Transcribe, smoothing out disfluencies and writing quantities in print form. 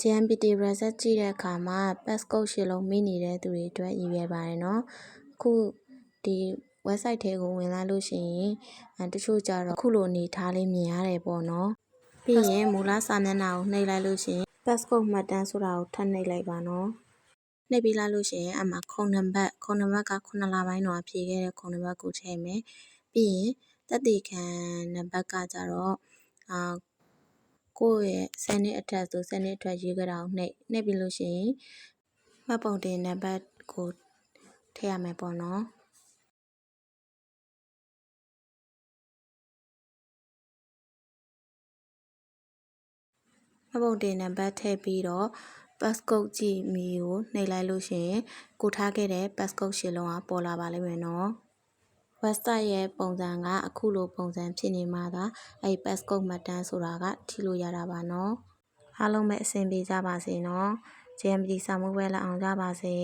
JMPT reset ကြည့်တဲ့အခါမှာ passcode ရှစ်လုံးမိနေတဲ့သူတွေအတွက်ရည်ရွယ်ပါတယ်နော်အခုဒီ website ထဲကိုဝင်လိုက်လို့ရှိရင်တချို့ကြတော့အခုလိုအနေထားလေးမြင်ရတယ်ပေါ့နော်ပြီးရင်မူလစာမျက်နှာကိုနှိပ်လိုက်လို့ရှိရင် passcode မှတ်တမ်းဆိုတာကိုထပ်နှိပ်လိုက်ပါနော်နှိပ်ပြီးလိုက်လို့ရှိရင်အမှခုံနံပါတ်က9လပိုင်းတော့ဖြည့်ခဲ့တဲ့ခုံနံပါတ်ကိုထည့်မယ်ပြီးရင်သက်သေခံနံပါတ်ကကြတော့ကိုယ့်ရဲ့10နှစ်အထက်ဆို10နှစ်အထက်ရေးကြတာကိုနှိပ်ပြီးလို့ရှိရင်မှတ်ပုံတင်နံပါတ်ကိုထည့်ရမယ်ပေါ့နော်မှတ်ပုံတင်နံပါတ်ထည့်ပြီးတော့ passcode ကြည့်မီကိုနှိပ်လိုက်လို့ရှိရင်ကိုထားခဲ့တဲ့ passcode ရှစ်လုံးကပေါ်လာပါလိမ့်မယ်နော်website ရဲ့ပုံစံကအခုလိုပုံစံဖြစ်နေမှသာအဲ့ passcode မှတ်တမ်းဆိုတာကထိလို့ရတာပါနော်အားလုံးပဲအဆင်ပြေကြပါစေနော် JMPT စာမှုပွဲလက်အောင်ကြပါစေ